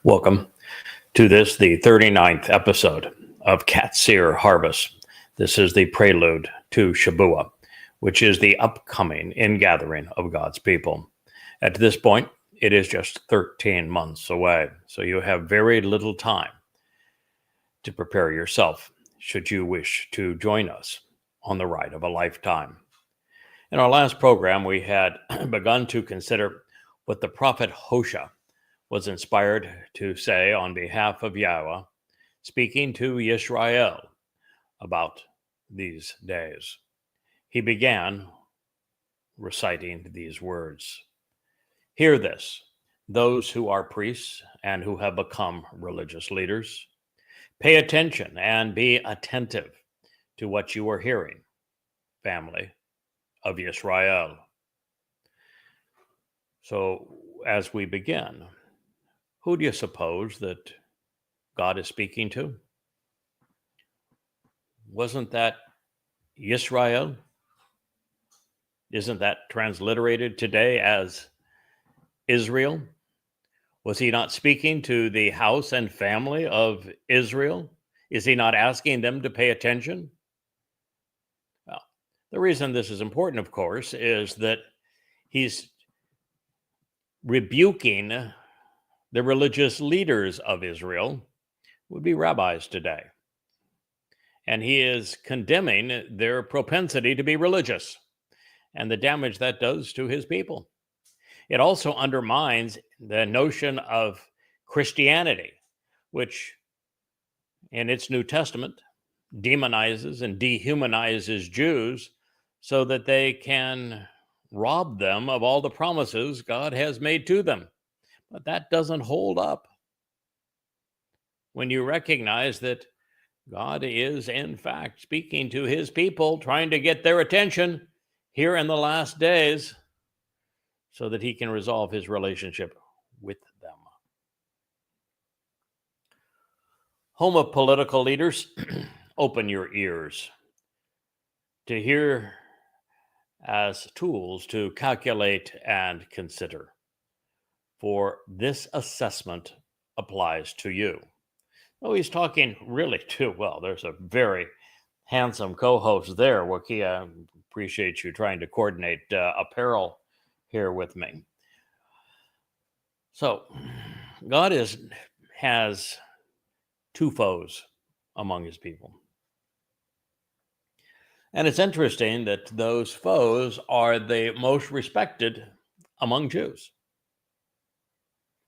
Welcome to this, the 39th episode of Qatsyr-Harvest. This is the prelude to Shabat, which is the upcoming ingathering of God's people. At this point, it is just 13 months away, so you have very little time to prepare yourself should you wish to join us on the ride of a lifetime. In our last program, we had begun to consider what the prophet Hosea was inspired to say on behalf of Yahowah, speaking to Israel about these days. He began reciting these words. Hear this, those who are priests and who have become religious leaders. Pay attention and be attentive to what you are hearing, family of Israel. So as we begin, who do you suppose that God is speaking to? Wasn't that Israel? Isn't that transliterated today as Israel? Was he not speaking to the house and family of Israel? Is he not asking them to pay attention? Well, the reason this is important, of course, is that he's rebuking the religious leaders of Israel, would be rabbis today. And he is condemning their propensity to be religious and the damage that does to his people. It also undermines the notion of Christianity, which in its New Testament demonizes and dehumanizes Jews so that they can rob them of all the promises God has made to them. But that doesn't hold up when you recognize that God is, in fact, speaking to his people, trying to get their attention here in the last days so that he can resolve his relationship with them. Home of political leaders, open your ears to hear as tools to calculate and consider. For this assessment applies to you. Oh, he's talking really too well. There's a very handsome co-host there, Wookie. I appreciate you trying to coordinate apparel here with me. So, God has two foes among his people. And it's interesting that those foes are the most respected among Jews,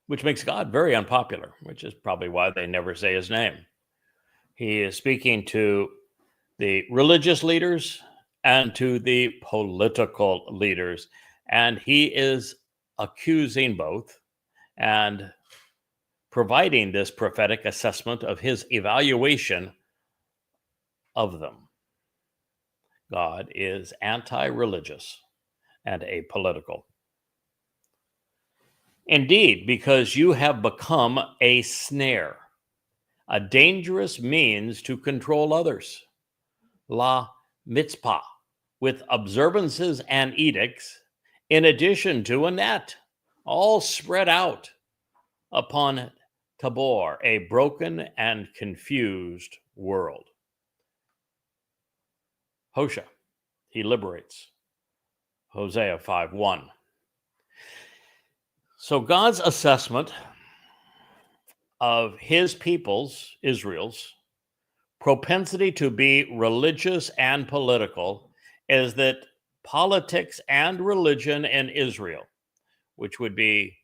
which makes God very unpopular, which is probably why they never say his name. He is speaking to the religious leaders and to the political leaders, and he is accusing both and providing this prophetic assessment of his evaluation of them. God is anti-religious and apolitical. Indeed, because you have become a snare, a dangerous means to control others. La mitzpah, with observances and edicts, in addition to a net, all spread out upon Tabor, a broken and confused world. Hosea, he liberates. Hosea 5:1. So God's assessment of his people's, Israel's, propensity to be religious and political is that politics and religion in Israel, which would be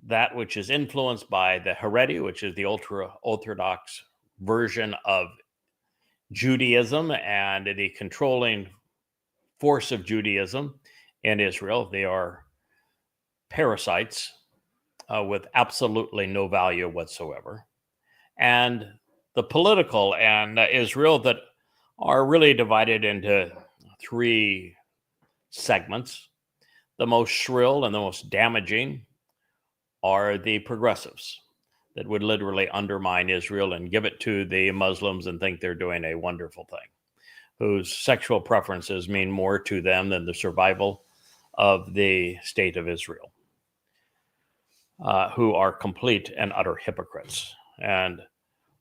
that which is influenced by the Haredi, which is the ultra-Orthodox version of Judaism and the controlling force of Judaism in Israel. They are parasites with absolutely no value whatsoever. And the political and Israel that are really divided into three segments. The most shrill and the most damaging are the progressives that would literally undermine Israel and give it to the Muslims and think they're doing a wonderful thing, whose sexual preferences mean more to them than the survival of the state of Israel. who are complete and utter hypocrites and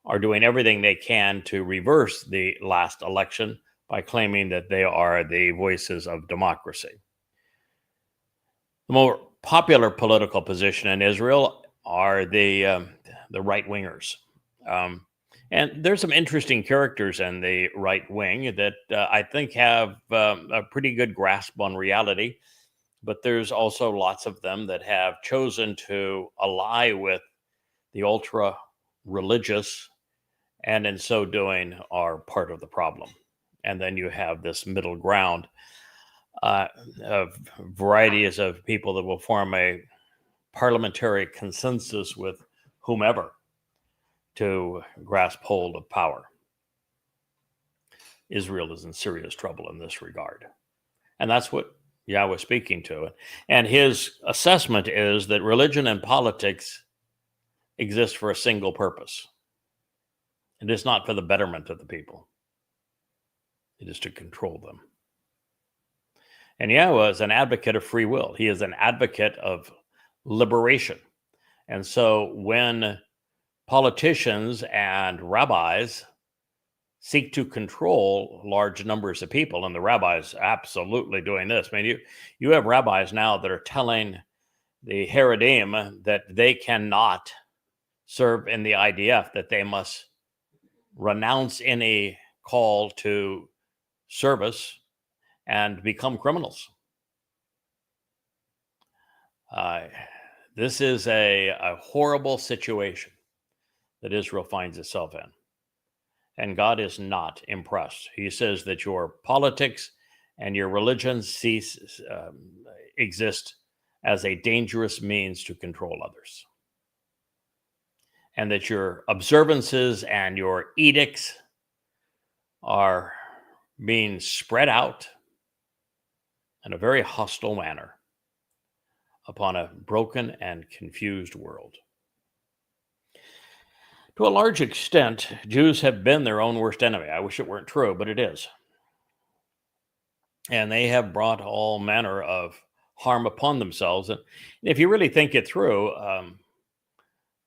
are doing everything they can to reverse the last election by claiming that they are the voices of democracy. The more popular political position in Israel are the right-wingers. And there's some interesting characters in the right wing that I think have a pretty good grasp on reality, but there's also lots of them that have chosen to ally with the ultra-religious, and in so doing are part of the problem. And then you have this middle ground of varieties of people that will form a parliamentary consensus with whomever to grasp hold of power. Israel is in serious trouble in this regard. And that's what Yahweh is speaking to. And his assessment is that religion and politics exist for a single purpose. It is not for the betterment of the people. It is to control them. And Yahweh is an advocate of free will. He is an advocate of liberation. And so when politicians and rabbis seek to control large numbers of people, and the rabbis absolutely doing this. I mean, you have rabbis now that are telling the Haredim that they cannot serve in the IDF, that they must renounce any call to service and become criminals. This is a horrible situation that Israel finds itself in. And God is not impressed. He says that your politics and your religion exist as a dangerous means to control others. And that your observances and your edicts are being spread out in a very hostile manner upon a broken and confused world. To a large extent, Jews have been their own worst enemy. I wish it weren't true, but it is. And they have brought all manner of harm upon themselves. And if you really think it through,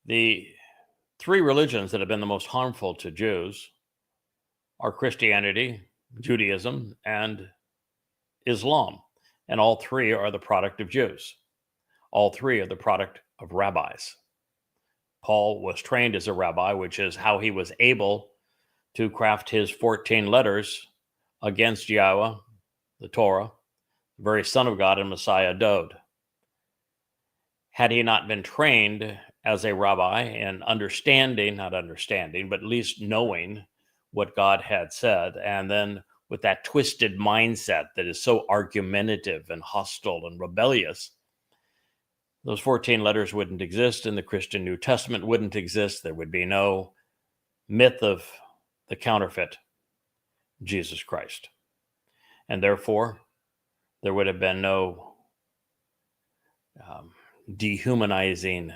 the three religions that have been the most harmful to Jews are Christianity, Judaism, and Islam. And all three are the product of Jews. All three are the product of rabbis. Paul was trained as a rabbi, which is how he was able to craft his 14 letters against Yahweh, the Torah, the very Son of God and Messiah, Dode. Had he not been trained as a rabbi and not understanding, but at least knowing what God had said, and then with that twisted mindset that is so argumentative and hostile and rebellious, those 14 letters wouldn't exist, and the Christian New Testament wouldn't exist. There would be no myth of the counterfeit, Jesus Christ. And therefore, there would have been no dehumanizing,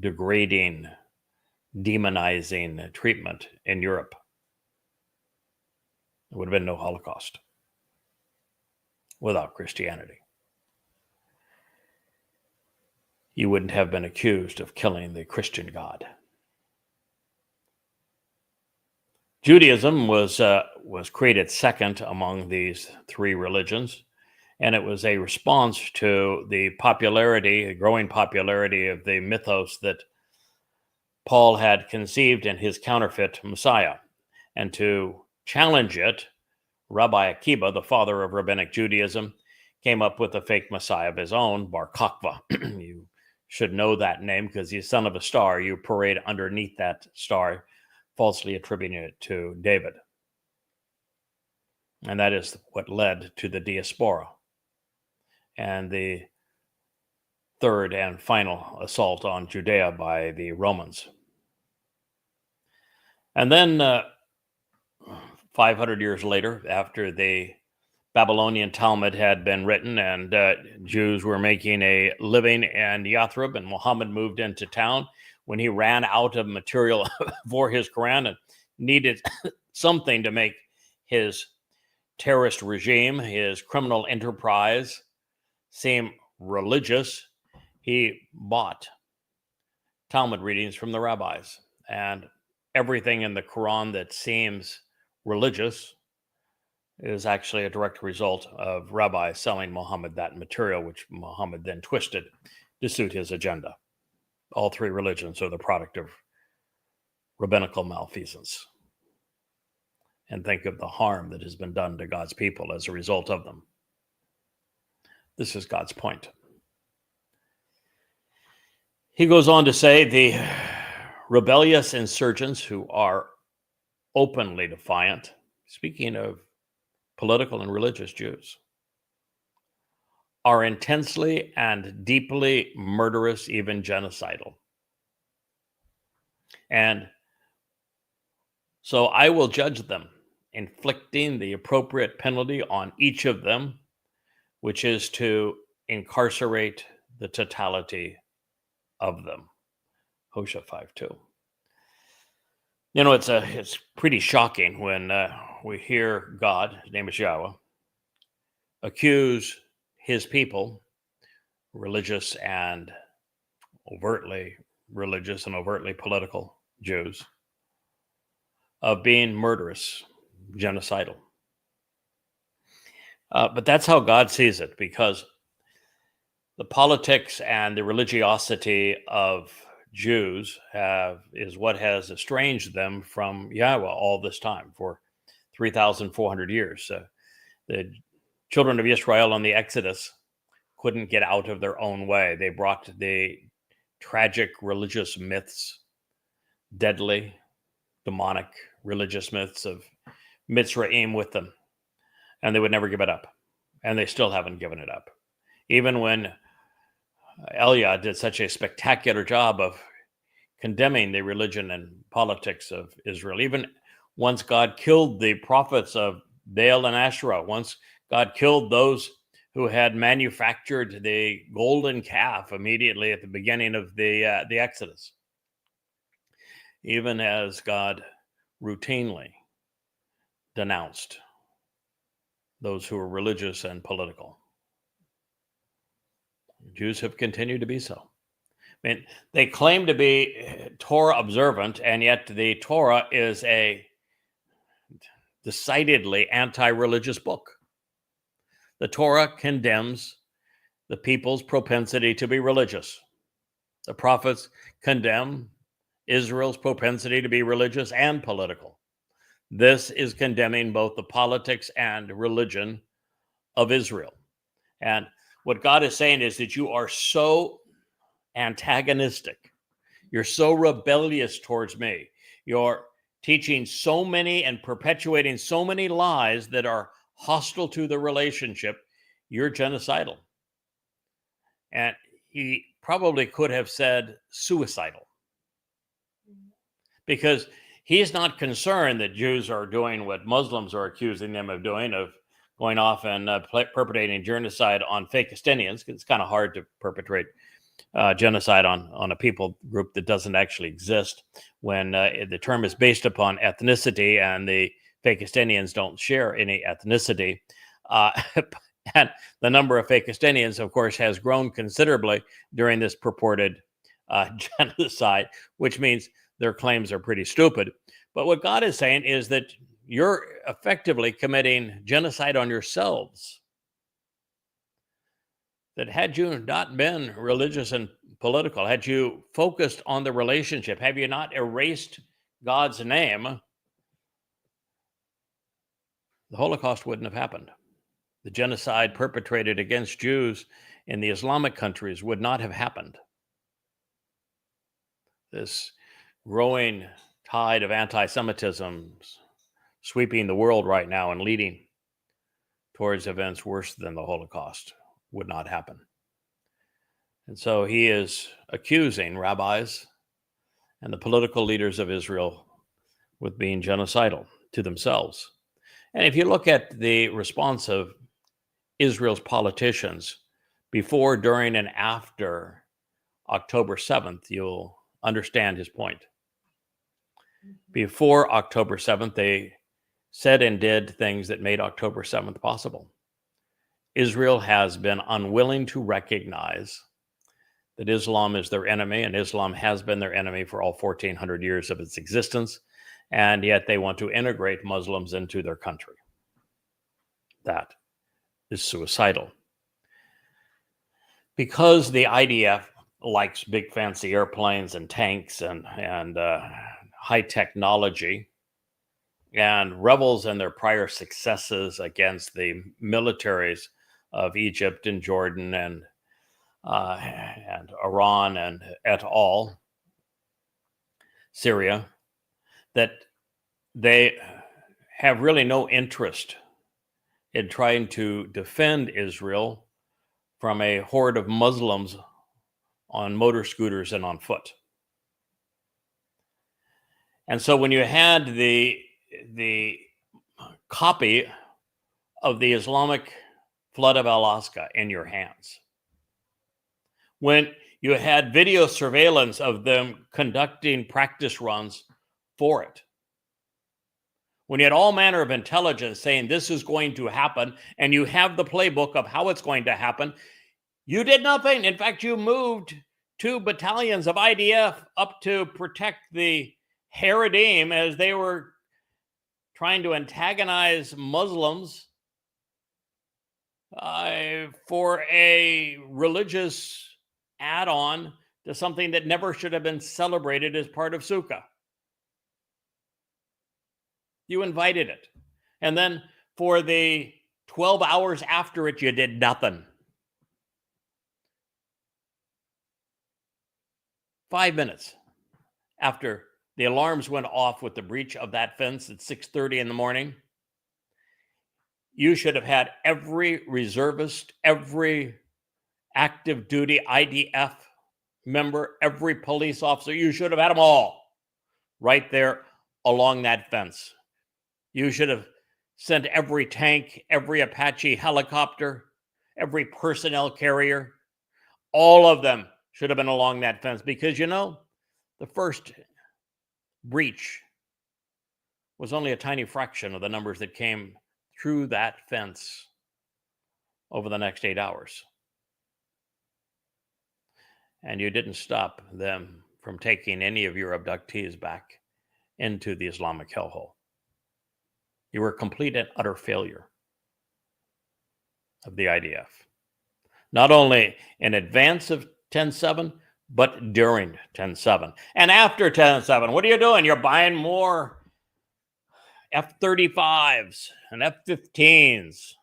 degrading, demonizing treatment in Europe. There would have been no Holocaust without Christianity. You wouldn't have been accused of killing the Christian God. Judaism was created second among these three religions, and it was a response to the growing popularity of the mythos that Paul had conceived in his counterfeit Messiah. And to challenge it, Rabbi Akiba, the father of rabbinic Judaism, came up with a fake Messiah of his own, Bar Kokhba. You should know that name because he's son of a star. You parade underneath that star, falsely attributing it to David. And that is what led to the diaspora and the third and final assault on Judea by the Romans. And then 500 years later, after the Babylonian Talmud had been written and Jews were making a living in Yathrib, and Muhammad moved into town when he ran out of material for his Quran and needed something to make his terrorist regime, his criminal enterprise, seem religious. He bought Talmud readings from the rabbis. And everything in the Quran that seems religious is actually a direct result of rabbis selling Muhammad that material, which Muhammad then twisted to suit his agenda. All three religions are the product of rabbinical malfeasance. And think of the harm that has been done to God's people as a result of them. This is God's point. He goes on to say the rebellious insurgents who are openly defiant, speaking of political and religious Jews, are intensely and deeply murderous, even genocidal. And so I will judge them, inflicting the appropriate penalty on each of them, which is to incarcerate the totality of them. Hosea 5:2. You know, it's pretty shocking when we hear God, his name is Yahweh, accuse his people, religious and overtly religious and overtly political Jews, of being murderous, genocidal. But that's how God sees it, because the politics and the religiosity of Jews is what has estranged them from Yahweh all this time for 3,400 years. The children of Israel on the Exodus couldn't get out of their own way. They brought the tragic religious myths, deadly, demonic religious myths of Mitzrayim with them, and they would never give it up. And they still haven't given it up. Even when Elia did such a spectacular job of condemning the religion and politics of Israel, even once God killed the prophets of Baal and Asherah, once God killed those who had manufactured the golden calf immediately at the beginning of the Exodus, even as God routinely denounced those who were religious and political, Jews have continued to be so. I mean, they claim to be Torah observant, and yet the Torah is a decidedly anti-religious book. The Torah condemns the people's propensity to be religious. The prophets condemn Israel's propensity to be religious and political. This is condemning both the politics and religion of Israel. And what God is saying is that you are so antagonistic. You're so rebellious towards me. You're teaching so many and perpetuating so many lies that are hostile to the relationship. You're genocidal. And he probably could have said suicidal, because he's not concerned that Jews are doing what Muslims are accusing them of doing, of going off and perpetrating genocide on Fakistinians. It's kind of hard to perpetrate genocide on a people group that doesn't actually exist when the term is based upon ethnicity, and the Fakistinians don't share any ethnicity. And the number of Fakistinians, of course, has grown considerably during this purported genocide, which means their claims are pretty stupid. But what God is saying is that you're effectively committing genocide on yourselves. That had you not been religious and political, had you focused on the relationship, have you not erased God's name, the Holocaust wouldn't have happened. The genocide perpetrated against Jews in the Islamic countries would not have happened. This growing tide of anti-Semitism sweeping the world right now and leading towards events worse than the Holocaust would not happen. And so he is accusing rabbis and the political leaders of Israel with being genocidal to themselves. And if you look at the response of Israel's politicians before, during, and after October 7th, you'll understand his point. Before October 7th, they said and did things that made October 7th possible. Israel has been unwilling to recognize that Islam is their enemy, and Islam has been their enemy for all 1,400 years of its existence, and yet they want to integrate Muslims into their country. That is suicidal. Because the IDF likes big fancy airplanes and tanks and high technology, and revels in their prior successes against the militaries of Egypt and Jordan and Iran and et al., Syria, that they have really no interest in trying to defend Israel from a horde of Muslims on motor scooters and on foot. And so when you had the copy of the Islamic flood of Alaska in your hands, when you had video surveillance of them conducting practice runs for it, when you had all manner of intelligence saying this is going to happen, and you have the playbook of how it's going to happen, you did nothing. In fact, you moved 2 battalions of IDF up to protect the Haredim as they were trying to antagonize Muslims for a religious add-on to something that never should have been celebrated as part of Sukkah. You invited it. And then for the 12 hours after it, you did nothing. 5 minutes after the alarms went off with the breach of that fence at 6:30 in the morning, you should have had every reservist, every active duty IDF member, every police officer, you should have had them all right there along that fence. You should have sent every tank, every Apache helicopter, every personnel carrier, all of them should have been along that fence, because, you know, the first breach was only a tiny fraction of the numbers that came through that fence over the next 8 hours. And you didn't stop them from taking any of your abductees back into the Islamic hellhole. You were a complete and utter failure of the IDF. Not only in advance of 10/7, but during 10/7. And after 10/7, what are you doing? You're buying more F-35s and F-15s.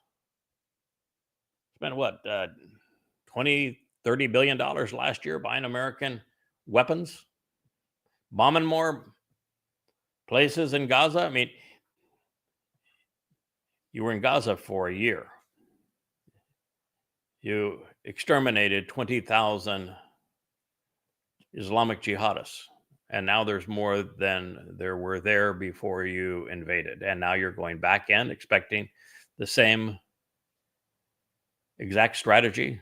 Spent what, $20, $30 billion last year buying American weapons, bombing more places in Gaza. I mean, you were in Gaza for a year. You exterminated 20,000 Islamic jihadists, and now there's more than there were there before you invaded. And now you're going back in expecting the same exact strategy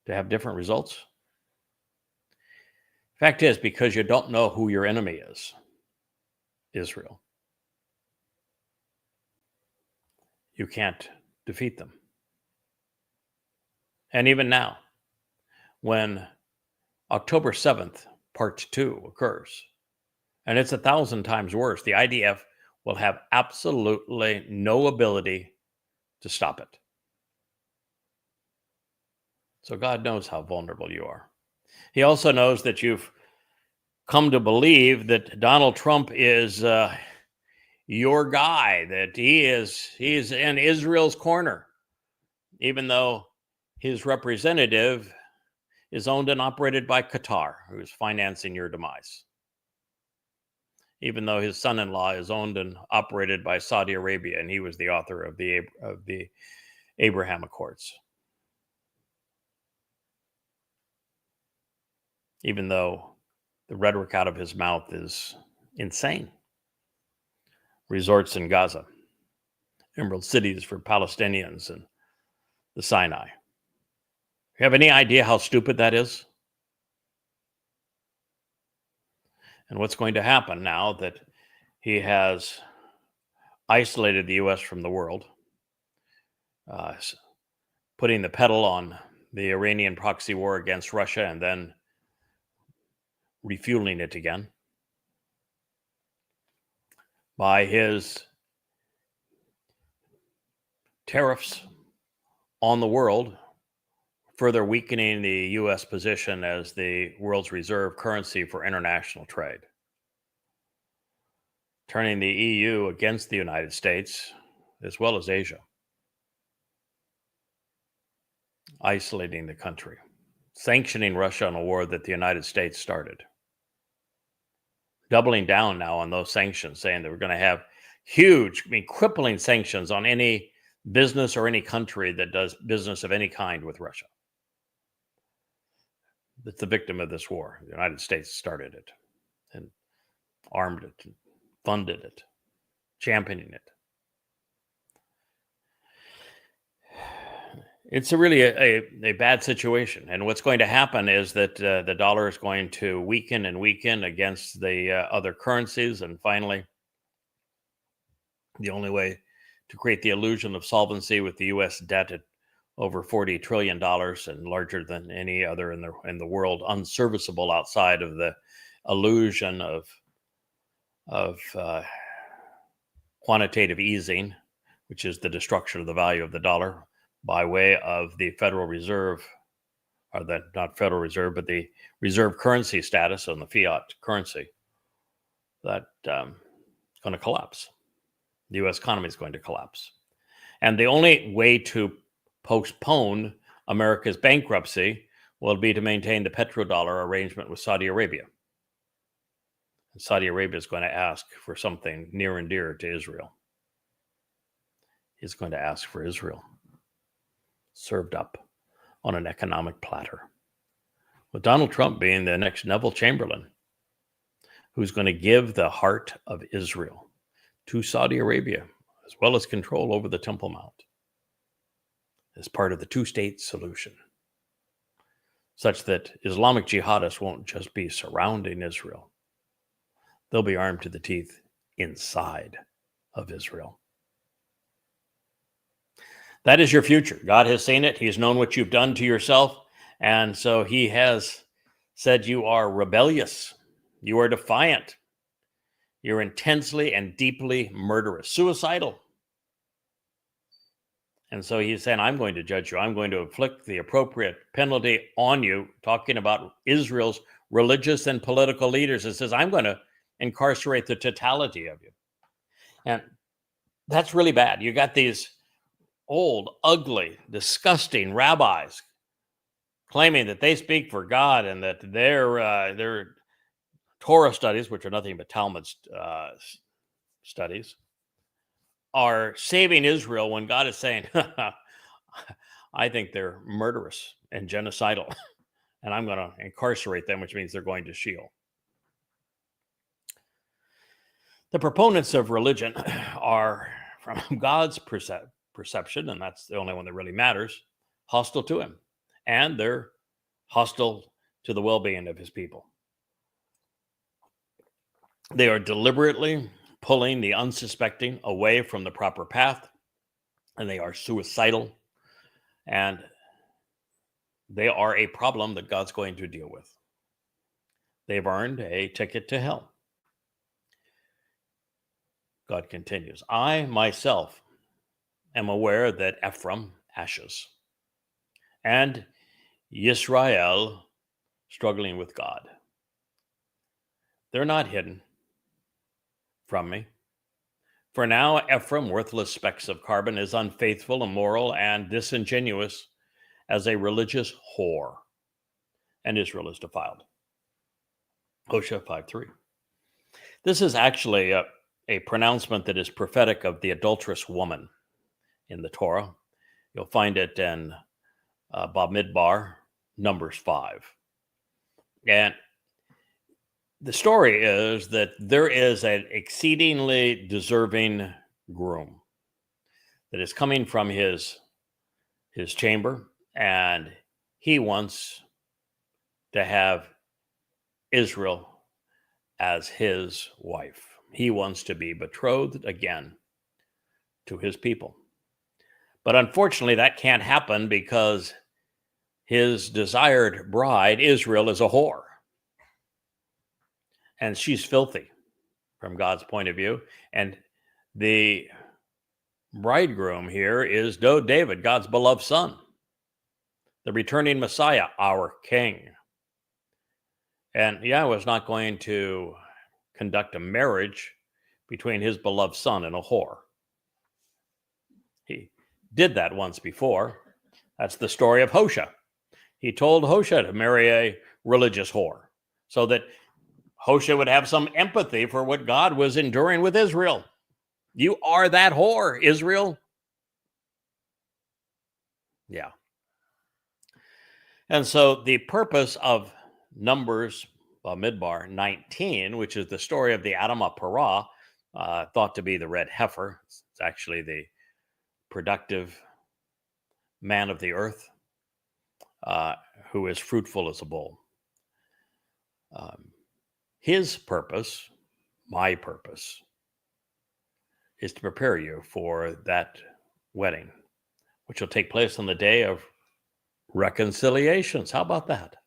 to have different results. Fact is, because you don't know who your enemy is, Israel, you can't defeat them. And even now, when October 7th, Part 2 occurs, and it's 1,000 times worse, the IDF will have absolutely no ability to stop it. So God knows how vulnerable you are. He also knows that you've come to believe that Donald Trump is your guy, that he's in Israel's corner, even though his representative is owned and operated by Qatar, who is financing your demise. Even though his son-in-law is owned and operated by Saudi Arabia, and he was the author of the Abraham Accords. Even though the rhetoric out of his mouth is insane. Resorts in Gaza, emerald cities for Palestinians, and the Sinai. You have any idea how stupid that is? And what's going to happen now that he has isolated the U.S. from the world, putting the pedal on the Iranian proxy war against Russia and then refueling it again by his tariffs on the world, further weakening the U.S. position as the world's reserve currency for international trade, turning the EU against the United States as well as Asia, isolating the country, sanctioning Russia on a war that the United States started, doubling down now on those sanctions, saying that we're going to have huge, crippling sanctions on any business or any country that does business of any kind with Russia. That's the victim of this war. The United States started it and armed it, and funded it, championing it. It's really a bad situation. And what's going to happen is that the dollar is going to weaken and weaken against the other currencies. And finally, the only way to create the illusion of solvency with the U.S. debt at over $40 trillion and larger than any other in the world, unserviceable outside of the illusion of quantitative easing, which is the destruction of the value of the dollar by way of the Federal Reserve, or the not Federal Reserve, but the reserve currency status on the fiat currency, that going to collapse. The U.S. economy is going to collapse. And the only way to postpone America's bankruptcy will be to maintain the petrodollar arrangement with Saudi Arabia. And Saudi Arabia is going to ask for something near and dear to Israel. He's going to ask for Israel served up on an economic platter, with Donald Trump being the next Neville Chamberlain, who's going to give the heart of Israel to Saudi Arabia, as well as control over the Temple Mount, as part of the two-state solution, such that Islamic jihadists won't just be surrounding Israel. They'll be armed to the teeth inside of Israel. That is your future. God has seen it. He's known what you've done to yourself. And so he has said you are rebellious. You are defiant. You're intensely and deeply murderous, suicidal. And so he's saying, I'm going to judge you. I'm going to inflict the appropriate penalty on you, talking about Israel's religious and political leaders. It says, I'm going to incarcerate the totality of you. And that's really bad. You got these old, ugly, disgusting rabbis claiming that they speak for God and that their Torah studies, which are nothing but Talmud studies, are saving Israel when God is saying, I think they're murderous and genocidal, and I'm going to incarcerate them, which means they're going to Sheol. The proponents of religion are, from God's perception, and that's the only one that really matters, hostile to him. And they're hostile to the well-being of his people. They are deliberately pulling the unsuspecting away from the proper path, and they are suicidal, and they are a problem that God's going to deal with. They've earned a ticket to hell. God continues, I myself am aware that Ephraim ashes and Yisrael struggling with God. They're not hidden from me. For now, Ephraim, worthless specks of carbon, is unfaithful, immoral, and disingenuous as a religious whore, and Israel is defiled. Hosea 5:3. This is actually a pronouncement that is prophetic of the adulterous woman in the Torah. You'll find it in Bamidbar, Numbers 5. And the story is that there is an exceedingly deserving groom that is coming from his chamber, and he wants to have Israel as his wife. He wants to be betrothed again to his people. But unfortunately, that can't happen because his desired bride, Israel, is a whore. And she's filthy from God's point of view. And the bridegroom here is David, God's beloved son, the returning Messiah, our king. And Yahweh is not going to conduct a marriage between his beloved son and a whore. He did that once before. That's the story of Hosea. He told Hosea to marry a religious whore so that Hosea would have some empathy for what God was enduring with Israel. You are that whore, Israel. Yeah. And so the purpose of Numbers Midbar 19, which is the story of the Adamah thought to be the red heifer. It's actually the productive man of the earth who is fruitful as a bull. His purpose, my purpose, is to prepare you for that wedding, which will take place on the day of reconciliations. How about that?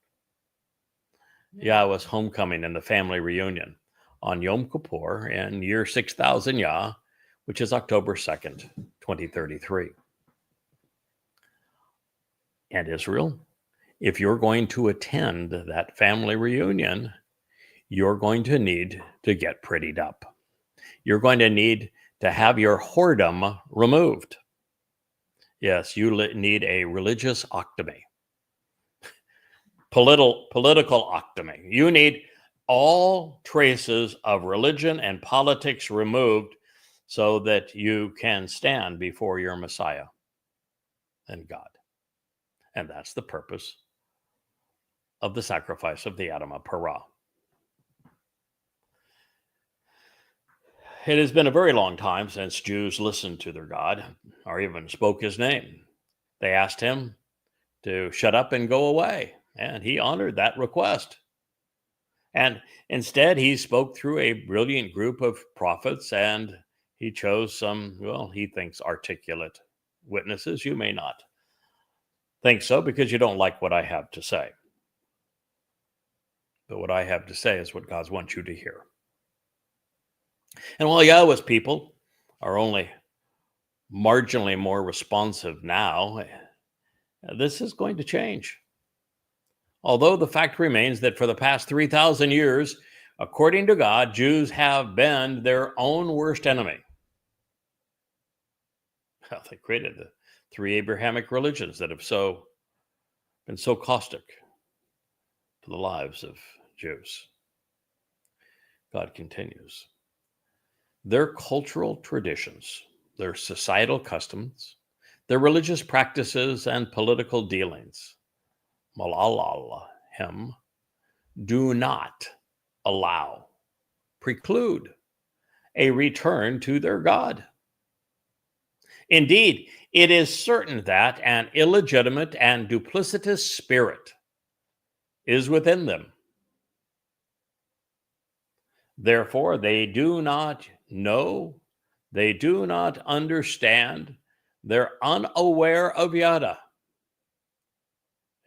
Yahweh's homecoming and the family reunion on Yom Kippur in year 6000 Yah, which is October 2nd, 2033. And Israel, if you're going to attend that family reunion, you're going to need to get prettied up. You're going to need to have your whoredom removed. Yes, you need a religious octomy. Political octomy. You need all traces of religion and politics removed so that you can stand before your Messiah and God. And that's the purpose of the sacrifice of the Adamah Parah. It has been a very long time since Jews listened to their God or even spoke his name. They asked him to shut up and go away, and he honored that request. And instead, he spoke through a brilliant group of prophets, and he chose some, he thinks articulate witnesses. You may not think so because you don't like what I have to say. But what I have to say is what God wants you to hear. And while Yahweh's people are only marginally more responsive now, this is going to change. Although the fact remains that for the past 3,000 years, according to God, Jews have been their own worst enemy. Well, they created the three Abrahamic religions that have been so caustic to the lives of Jews. God continues. Their cultural traditions, their societal customs, their religious practices and political dealings, him, do not preclude a return to their God. Indeed, it is certain that an illegitimate and duplicitous spirit is within them. Therefore, they do not know, they do not understand, they're unaware of Yada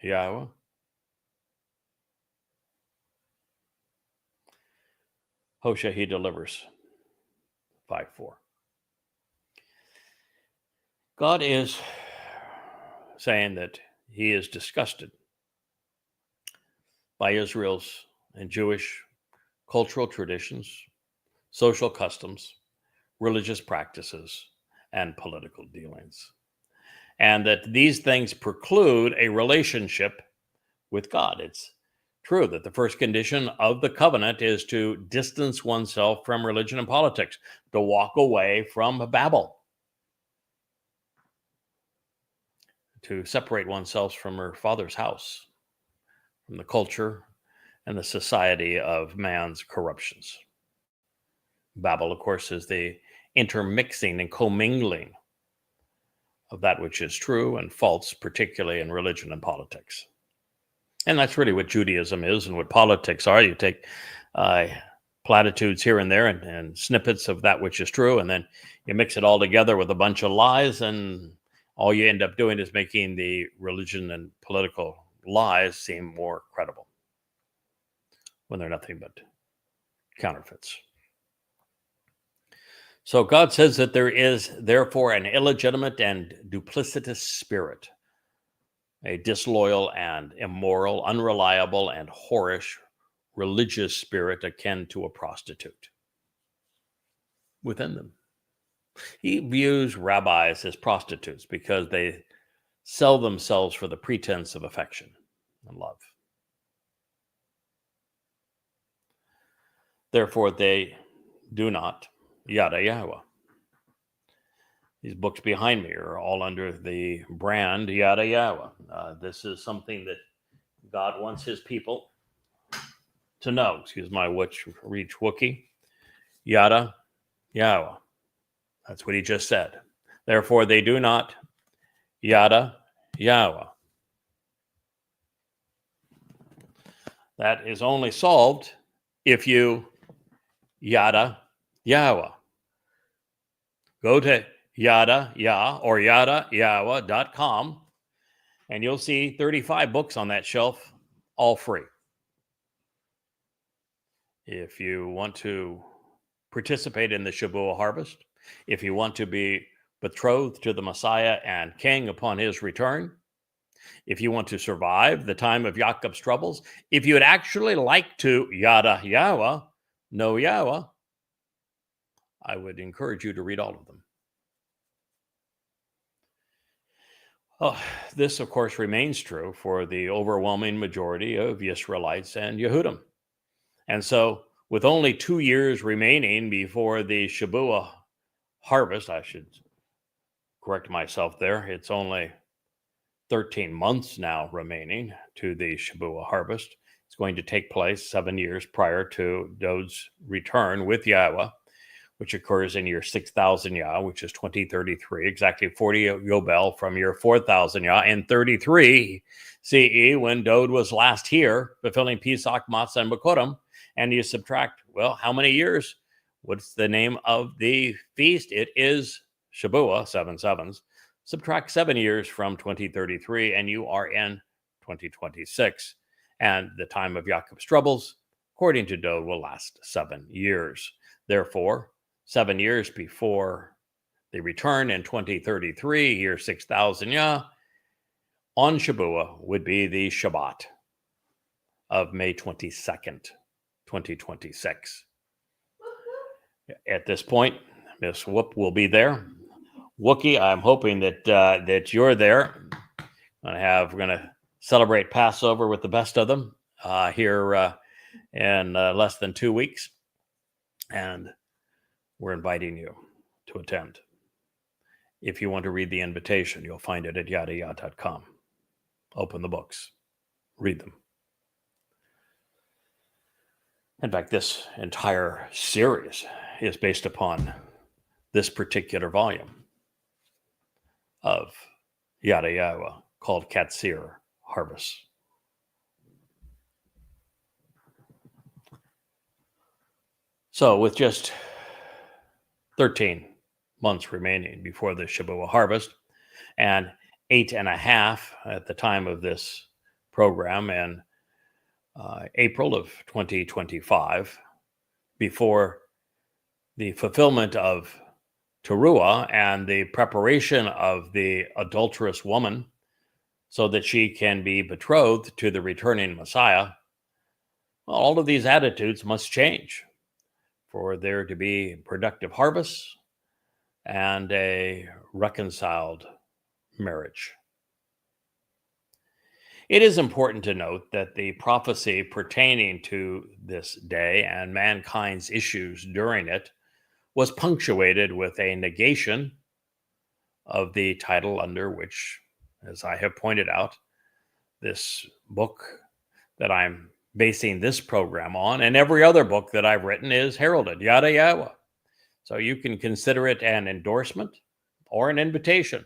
Yahowah. Hosea, he delivers 5:4. God is saying that he is disgusted by Israel's and Jewish cultural traditions, social customs, religious practices, and political dealings. And that these things preclude a relationship with God. It's true that the first condition of the covenant is to distance oneself from religion and politics, to walk away from Babel, to separate oneself from her father's house, from the culture and the society of man's corruptions. Babel, of course, is the intermixing and commingling of that which is true and false, particularly in religion and politics. And that's really what Judaism is and what politics are. You take platitudes here and there and snippets of that which is true, and then you mix it all together with a bunch of lies, and all you end up doing is making the religion and political lies seem more credible when they're nothing but counterfeits. So God says that there is therefore an illegitimate and duplicitous spirit, a disloyal and immoral, unreliable and whorish religious spirit akin to a prostitute within them. He views rabbis as prostitutes because they sell themselves for the pretense of affection and love. Therefore, they do not Yada Yahowah. These books behind me are all under the brand Yada Yahowah. This is something that God wants his people to know. Excuse my reach Wookiee. Yada Yahowah. That's what he just said. Therefore, they do not Yada Yahowah. That is only solved if you Yada Yahowah. Go to Yada or YADAYahowah.com and you'll see 35 books on that shelf, all free. If you want to participate in the Shabuah harvest, if you want to be betrothed to the Messiah and King upon his return, if you want to survive the time of Yaakov's troubles, if you would actually like to Yada Yahowah, know Yahweh, I would encourage you to read all of them. Oh, this, of course, remains true for the overwhelming majority of Israelites and Yehudim. And so, with only 2 years remaining before the Shabuah harvest, I should correct myself there, it's only 13 months now remaining to the Shabuah harvest. It's going to take place 7 years prior to Dod's return with Yahweh, which occurs in year 6,000 Yah, which is 2033, exactly 40 Yobel from year 4,000 Yah, and 33 CE, when Dod was last here, fulfilling Pesach, Matzah, and Bokorim. And you subtract, well, how many years? What's the name of the feast? It is Shabuah, 7 sevens. Subtract 7 years from 2033, and you are in 2026. And the time of Yaakov's troubles, according to Dod, will last 7 years. Therefore, 7 years before the return in 2033, year 6,000 Yah, on Shabuah would be the Shabbat of May 22nd, 2026. At this point, Miss Whoop will be there. Wookiee, I'm hoping that you're there. We're going to celebrate Passover with the best of them here in less than 2 weeks. And we're inviting you to attend. If you want to read the invitation, you'll find it at yadayah.com. Open the books. Read them. In fact, this entire series is based upon this particular volume of Yada Yahowah called Qatsyr-Harvest. So with just 13 months remaining before the Shabuah harvest and 8.5 at the time of this program in April of 2025, before the fulfillment of Towrah and the preparation of the adulterous woman so that she can be betrothed to the returning Messiah, well, all of these attitudes must change for there to be productive harvests and a reconciled marriage. It is important to note that the prophecy pertaining to this day and mankind's issues during it was punctuated with a negation of the title under which, as I have pointed out, this book that I'm basing this program on and every other book that I've written is heralded, Yada Yahowah. So you can consider it an endorsement or an invitation,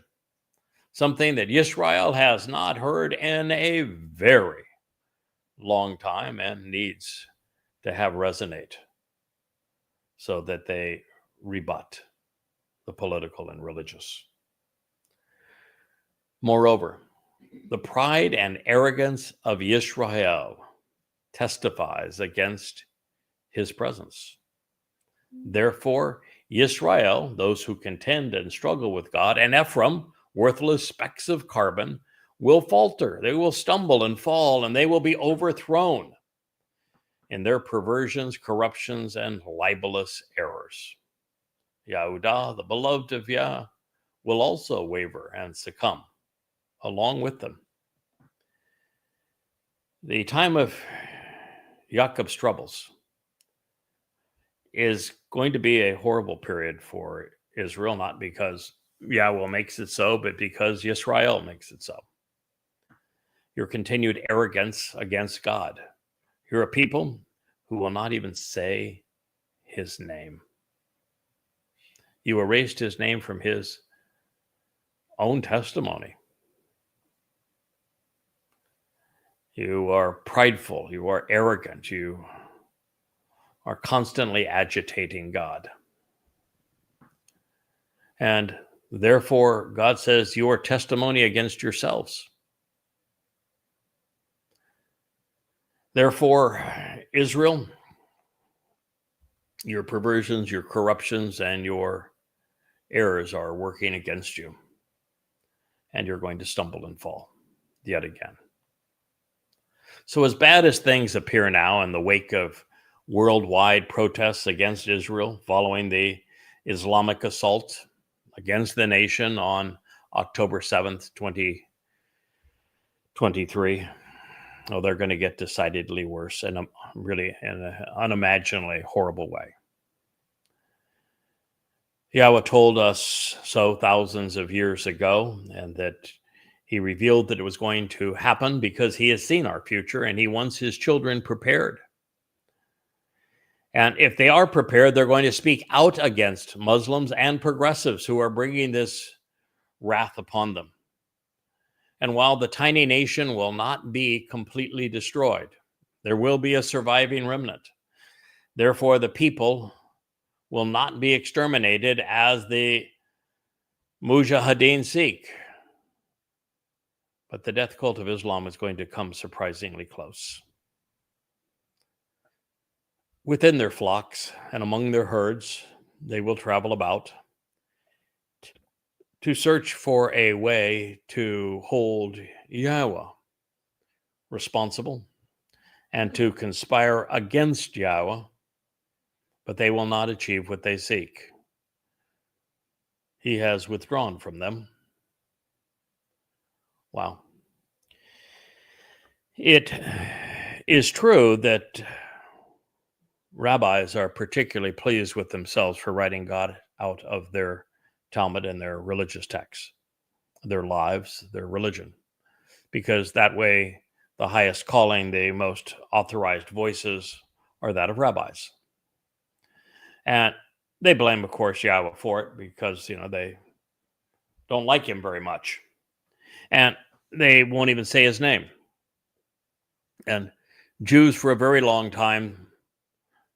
something that Yisrael has not heard in a very long time and needs to have resonate so that they rebut the political and religious. Moreover, the pride and arrogance of Yisrael testifies against his presence. Therefore, Yisrael, those who contend and struggle with God, and Ephraim, worthless specks of carbon, will falter. They will stumble and fall, and they will be overthrown in their perversions, corruptions, and libelous errors. Yehudah, the beloved of Yah, will also waver and succumb along with them. The time of Yaakov's troubles is going to be a horrible period for Israel, not because Yahweh makes it so, but because Yisrael makes it so. Your continued arrogance against God. You're a people who will not even say his name. You erased his name from his own testimony. You are prideful. You are arrogant. You are constantly agitating God. And therefore, God says, you are testimony against yourselves. Therefore, Israel, your perversions, your corruptions, and your errors are working against you. And you're going to stumble and fall yet again. So as bad as things appear now in the wake of worldwide protests against Israel following the Islamic assault against the nation on October 7th, 2023, they're going to get decidedly worse and really in an unimaginably horrible way. Yahweh told us so thousands of years ago, and that he revealed that it was going to happen because he has seen our future and he wants his children prepared. And if they are prepared, they're going to speak out against Muslims and progressives who are bringing this wrath upon them. And while the tiny nation will not be completely destroyed, there will be a surviving remnant. Therefore, the people will not be exterminated as the Mujahideen seek. But the death cult of Islam is going to come surprisingly close. Within their flocks and among their herds, they will travel about to search for a way to hold Yahweh responsible and to conspire against Yahweh, but they will not achieve what they seek. He has withdrawn from them. Wow. It is true that rabbis are particularly pleased with themselves for writing God out of their Talmud and their religious texts, their lives, their religion, because that way the highest calling, the most authorized voices are that of rabbis. And they blame, of course, Yahweh for it because, they don't like him very much. And they won't even say his name. And Jews for a very long time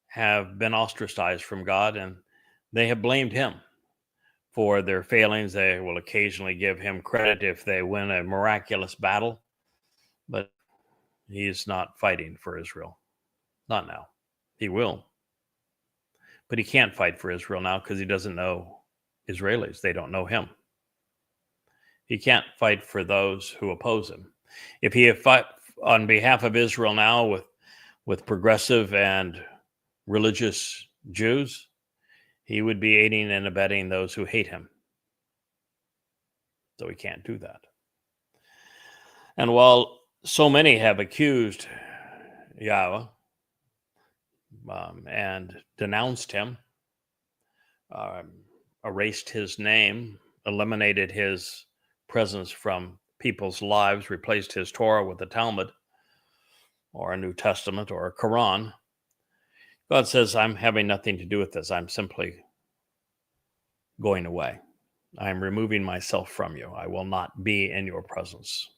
have been ostracized from God, and they have blamed him for their failings. They will occasionally give him credit if they win a miraculous battle, but he's not fighting for Israel. Not now. He will. But he can't fight for Israel now because he doesn't know Israelis. They don't know him. He can't fight for those who oppose him. If he had fought on behalf of Israel now with progressive and religious Jews, he would be aiding and abetting those who hate him. So he can't do that. And while so many have accused Yahweh and denounced him, erased his name, eliminated his presence from people's lives, replaced his Torah with the Talmud or a New Testament or a Quran, God says, I'm having nothing to do with this. I'm simply going away. I'm removing myself from you. I will not be in your presence.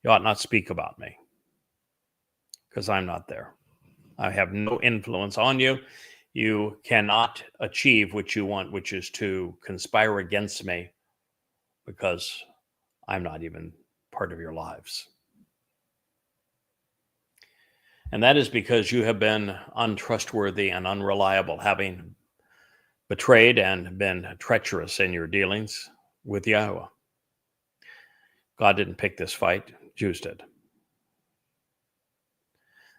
You ought not speak about me because I'm not there. I have no influence on you. You cannot achieve what you want, which is to conspire against me, because I'm not even part of your lives. And that is because you have been untrustworthy and unreliable, having betrayed and been treacherous in your dealings with Yahowah. God didn't pick this fight, Jews did.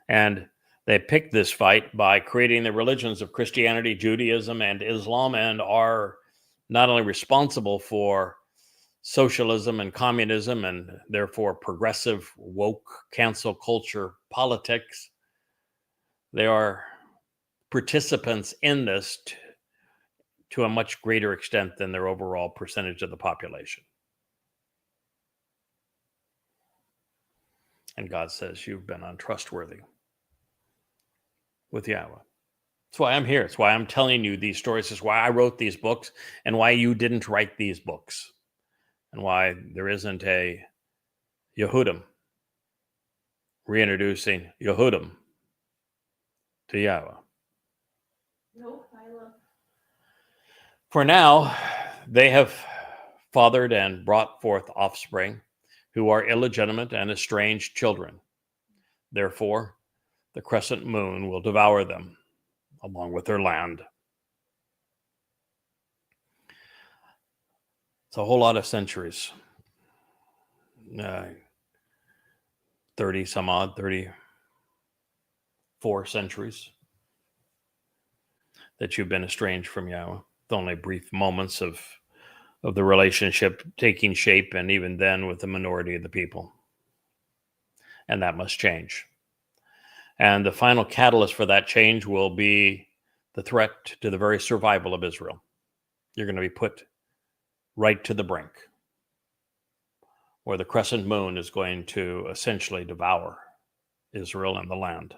And they picked this fight by creating the religions of Christianity, Judaism, and Islam, and are not only responsible for socialism and communism, and therefore progressive, woke, cancel culture politics, they are participants in this to a much greater extent than their overall percentage of the population. And God says, you've been untrustworthy with Yahowah. That's why I'm here. It's why I'm telling you these stories. It's why I wrote these books and why you didn't write these books and why there isn't a Yehudim reintroducing Yehudim to Yahowah. Nope, I love. For now, they have fathered and brought forth offspring who are illegitimate and estranged children. Therefore, the crescent moon will devour them along with their land. It's a whole lot of centuries. 30 some odd, 34 centuries that you've been estranged from Yahowah. With only brief moments of the relationship taking shape, and even then with the minority of the people. And that must change. And the final catalyst for that change will be the threat to the very survival of Israel. You're going to be put right to the brink, where the crescent moon is going to essentially devour Israel and the land,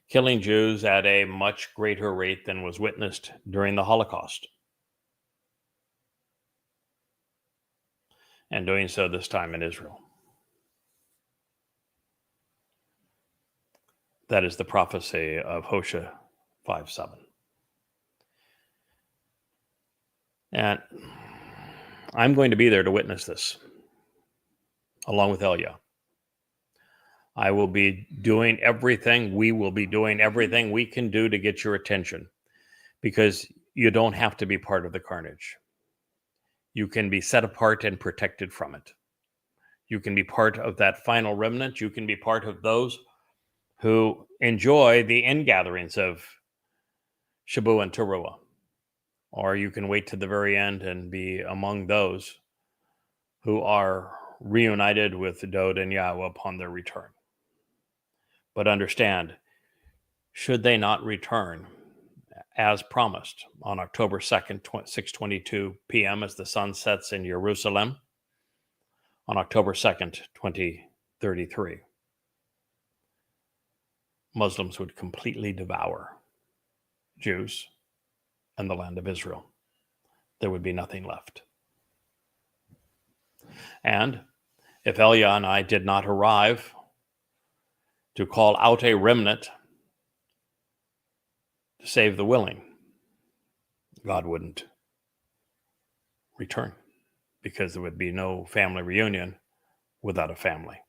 killing Jews at a much greater rate than was witnessed during the Holocaust. And doing so this time in Israel. That is the prophecy of Hosea 5:7. And I'm going to be there to witness this, along with Elia. I will be doing everything, we will be doing everything we can do to get your attention, because you don't have to be part of the carnage. You can be set apart and protected from it. You can be part of that final remnant. You can be part of those who enjoy the ingatherings of Shabu and Towrah. Or you can wait to the very end and be among those who are reunited with Dod and Yahowah upon their return. But understand, should they not return as promised on October 2nd, 6:22 p.m. as the sun sets in Jerusalem, on October 2nd, 2033, Muslims would completely devour Jews and the land of Israel. There would be nothing left. And if Elia and I did not arrive to call out a remnant to save the willing, God wouldn't return, because there would be no family reunion without a family.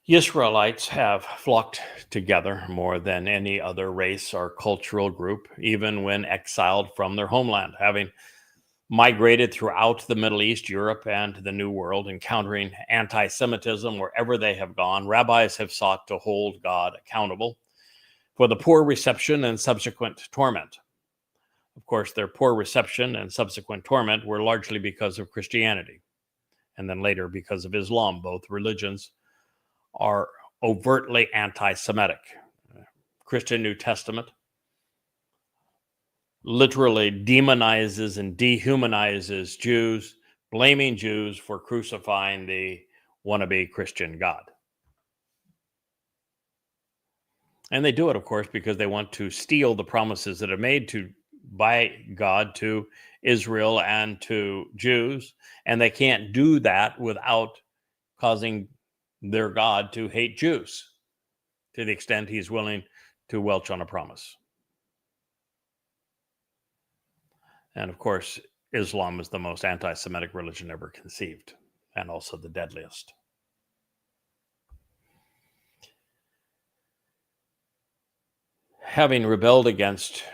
Israelites have flocked together more than any other race or cultural group, even when exiled from their homeland, having migrated throughout the Middle East, Europe, and the New World, encountering anti-Semitism wherever they have gone. Rabbis have sought to hold God accountable for the poor reception and subsequent torment. Of course, their poor reception and subsequent torment were largely because of Christianity, and then later because of Islam. Both religions are overtly anti-Semitic. Christian New Testament literally demonizes and dehumanizes Jews, blaming Jews for crucifying the wannabe Christian God. And they do it, of course, because they want to steal the promises that are made by God to Israel and to Jews, and they can't do that without causing their God to hate Jews to the extent he's willing to welch on a promise. And of course, Islam is the most anti-Semitic religion ever conceived, and also the deadliest. Having rebelled against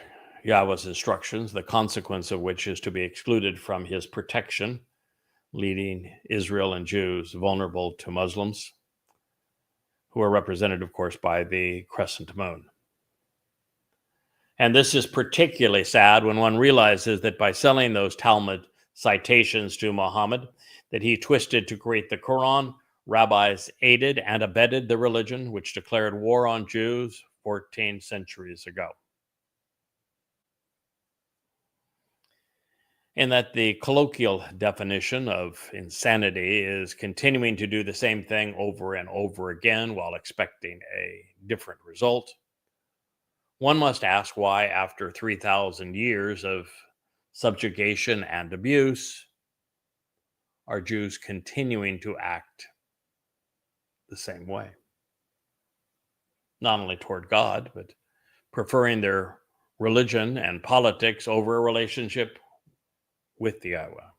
Yahweh's instructions, the consequence of which is to be excluded from his protection, leaving Israel and Jews vulnerable to Muslims, who are represented, of course, by the crescent moon. And this is particularly sad when one realizes that by selling those Talmud citations to Muhammad that he twisted to create the Quran, rabbis aided and abetted the religion which declared war on Jews 14 centuries ago. And that the colloquial definition of insanity is continuing to do the same thing over and over again while expecting a different result. One must ask why, after 3,000 years of subjugation and abuse, are Jews continuing to act the same way? Not only toward God, but preferring their religion and politics over a relationship with the Yahweh,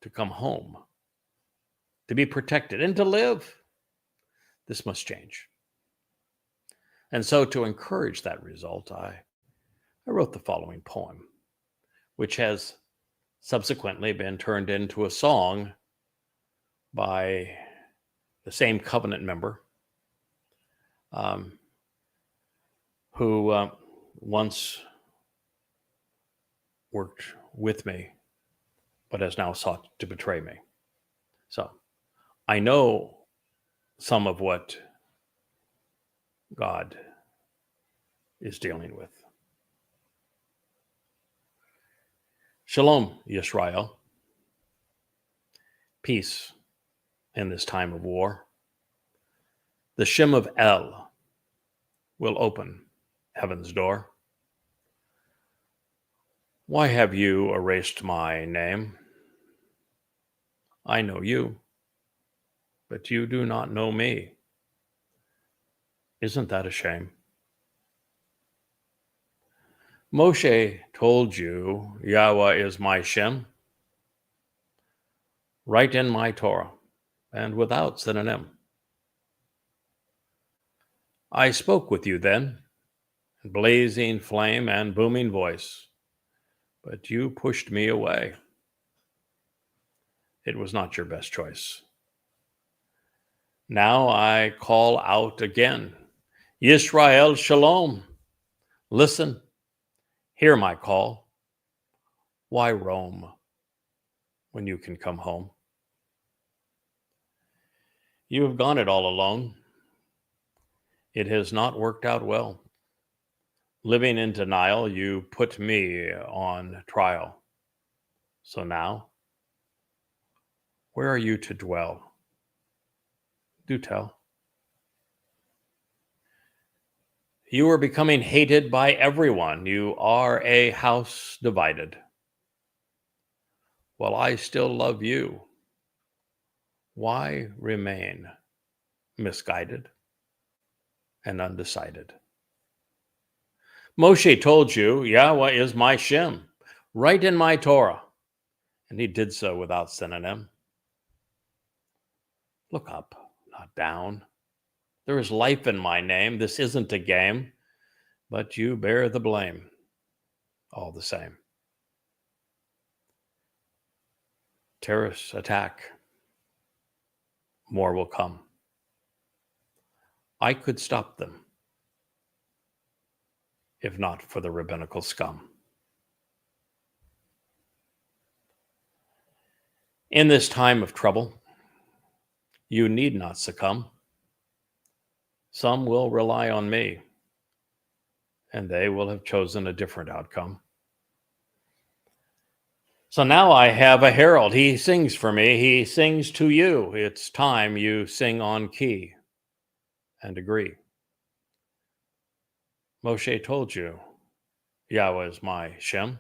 to come home, to be protected, and to live. This must change. And so, to encourage that result, I wrote the following poem, which has subsequently been turned into a song by the same covenant member who once worked with me, but has now sought to betray me. So I know some of what God is dealing with. Shalom, Yisrael. Peace in this time of war. The Shem of El will open heaven's door. Why have you erased my name? I know you, but you do not know me. Isn't that a shame? Moshe told you, Yahweh is my Shem, right in my Torah, and without synonym. I spoke with you then, in blazing flame and booming voice, but you pushed me away. It was not your best choice. Now I call out again, Yisrael Shalom. Listen, hear my call. Why roam when you can come home? You have gone it all alone. It has not worked out well. Living in denial, you put me on trial. So now, where are you to dwell? Do tell. You are becoming hated by everyone. You are a house divided. While I still love you, why remain misguided and undecided? Moshe told you, Yahweh is my Shem, right in my Torah, and he did so without synonym. Look up, not down. There is life in my name. This isn't a game, but you bear the blame all the same. Terrorists attack. More will come. I could stop them if not for the rabbinical scum. In this time of trouble, you need not succumb. Some will rely on me, and they will have chosen a different outcome. So now I have a herald. He sings for me. He sings to you. It's time you sing on key and agree. Moshe told you, Yahweh is my Shem,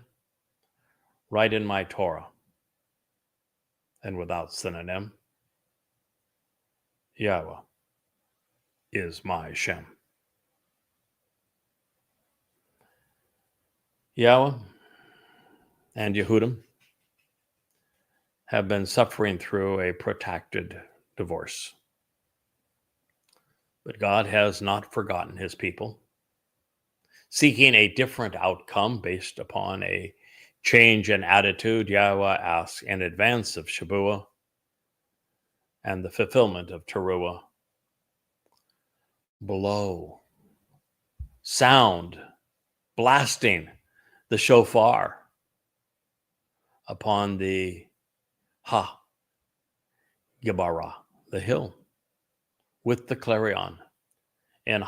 right in my Torah, and without synonym. Yahweh is my Shem. Yahweh, and Yehudim have been suffering through a protracted divorce. But God has not forgotten his people, seeking a different outcome based upon a change in attitude. Yahweh asks in advance of Shabuah and the fulfillment of Towrah. Blow, sound, blasting the shofar upon the Gebarah, the hill, with the clarion, and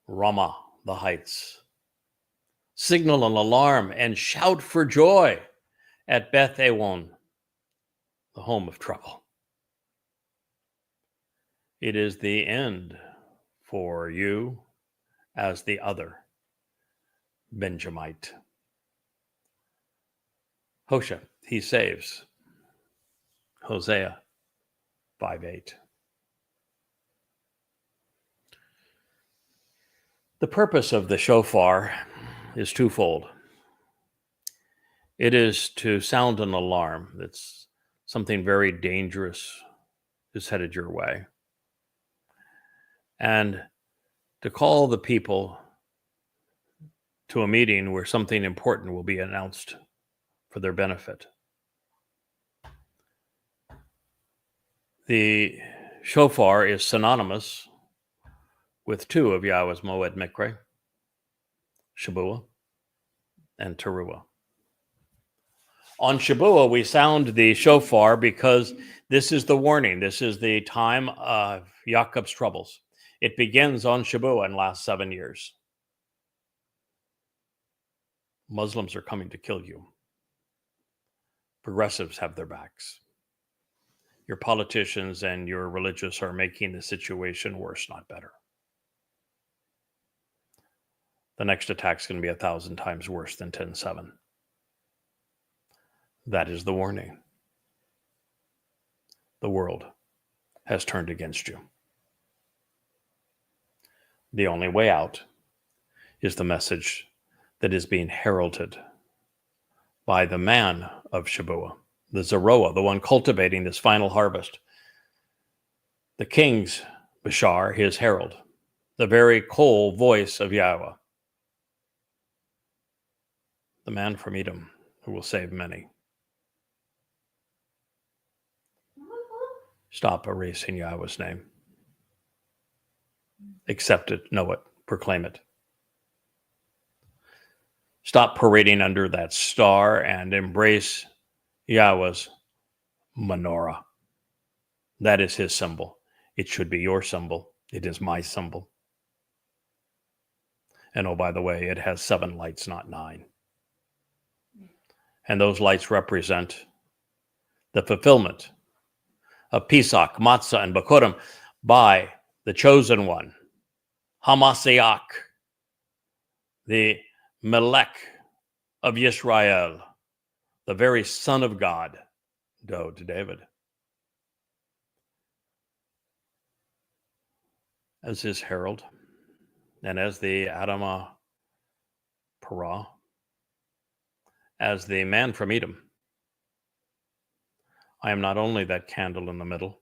Ramah, the heights. Signal an alarm and shout for joy at Beth Awan, the home of trouble. It is the end for you as the other Benjamite. Hosea, he saves. Hosea 5:8. The purpose of the shofar is twofold. It is to sound an alarm that something very dangerous is headed your way, and to call the people to a meeting where something important will be announced for their benefit. The shofar is synonymous with two of Yahweh's Moed Mikre, Shabuah and Towrah. On Shabuah, we sound the shofar because this is the warning. This is the time of Yaakov's troubles. It begins on Shabuah and lasts 7 years. Muslims are coming to kill you. Progressives have their backs. Your politicians and your religious are making the situation worse, not better. The next attack's going to be 1,000 times worse than 10/7. That is the warning. The world has turned against you. The only way out is the message that is being heralded by the man of Shabuah, the Zeroah, the one cultivating this final harvest. The king's Bashar, his herald, the very coal voice of Yahweh. The man from Edom who will save many. Stop erasing Yahweh's name. Accept it, know it, proclaim it. Stop parading under that star and embrace Yahweh's menorah. That is his symbol. It should be your symbol. It is my symbol. And oh, by the way, it has 7 lights, not 9. And those lights represent the fulfillment of Pesach, Matzah, and Bakurim by the chosen one, Hamashiach, the Melech of Yisrael, the very Son of God, to David. As his herald and as the Adamah Parah, as the man from Edom, I am not only that candle in the middle,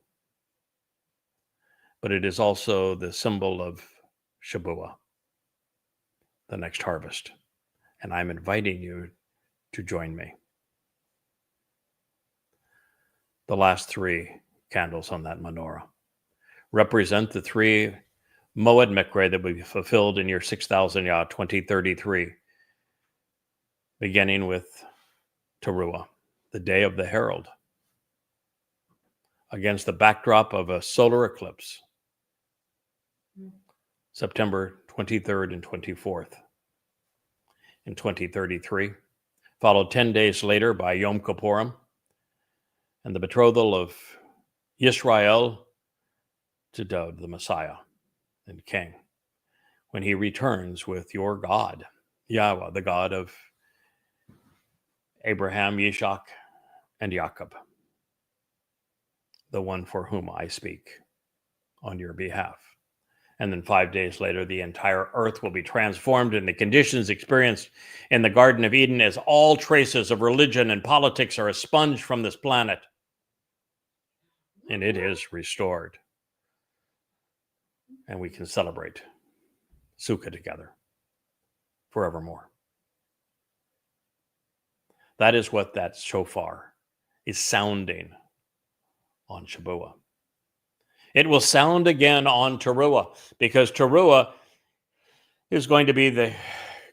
but it is also the symbol of Shabuah, the next harvest. And I'm inviting you to join me. The last 3 candles on that menorah represent the 3 Moed Mikre that will be fulfilled in year 6000 Yah 2033, beginning with Towrah, the day of the herald, against the backdrop of a solar eclipse, September 23rd and 24th in 2033, followed 10 days later by Yom Kippurim and the betrothal of Yisrael to Daud, the Messiah and King, when he returns with your God, Yahweh, the God of Abraham, Yishak, and Jacob, the one for whom I speak on your behalf. And then 5 days later, the entire earth will be transformed into conditions experienced in the Garden of Eden, as all traces of religion and politics are expunged from this planet. And it is restored. And we can celebrate Sukkah together forevermore. That is what that shofar is sounding on Shabuah. It will sound again on Towrah, because Towrah is going to be the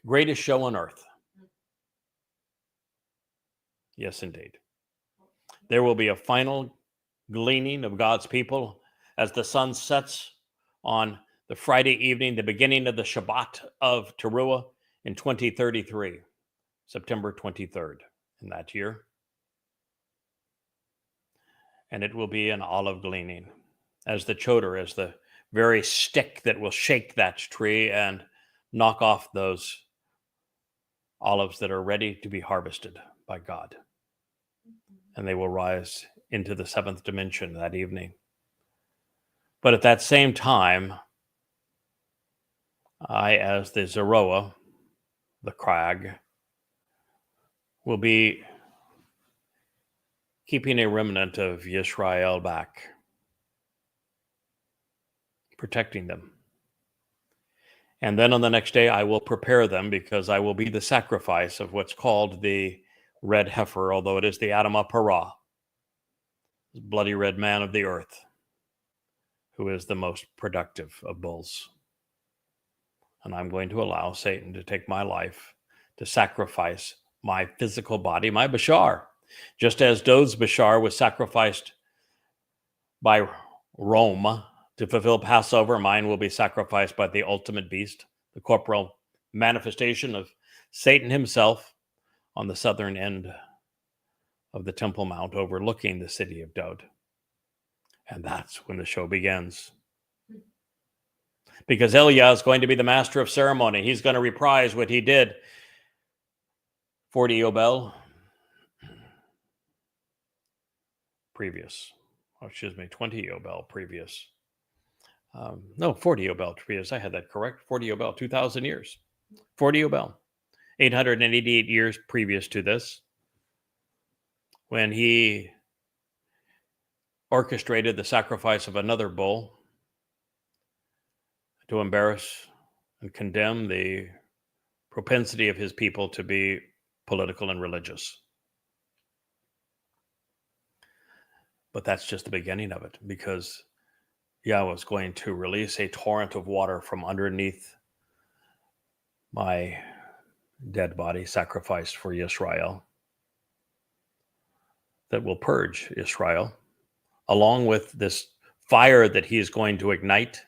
greatest show on earth. Yes, indeed. There will be a final gleaning of God's people as the sun sets on the Friday evening, the beginning of the Shabat of Towrah in 2033, September 23rd in that year. And it will be an olive gleaning, as the chodar is the very stick that will shake that tree and knock off those olives that are ready to be harvested by God. And they will rise into the seventh dimension that evening. But at that same time, I, as the Zeroah, the crag, will be keeping a remnant of Yisrael back, protecting them. And then on the next day, I will prepare them, because I will be the sacrifice of what's called the red heifer, although it is the Adam Parah, bloody red man of the earth, who is the most productive of bulls. And I'm going to allow Satan to take my life to sacrifice my physical body, my Bashar. Just as Dod's Bashar was sacrificed by Rome to fulfill Passover, mine will be sacrificed by the ultimate beast, the corporal manifestation of Satan himself, on the southern end of the Temple Mount overlooking the city of Dod. And that's when the show begins. Because Eliah is going to be the master of ceremony. He's going to reprise what he did 40 Yobel previous. 20 Yobel previous. 40 Yobel previous. I had that correct. 40 Yobel, 2,000 years. 40 Yobel. 888 years previous to this, when he orchestrated the sacrifice of another bull to embarrass and condemn the propensity of his people to be political and religious. But that's just the beginning of it, because Yahweh is going to release a torrent of water from underneath my dead body sacrificed for Israel, that will purge Israel, along with this fire that he is going to ignite,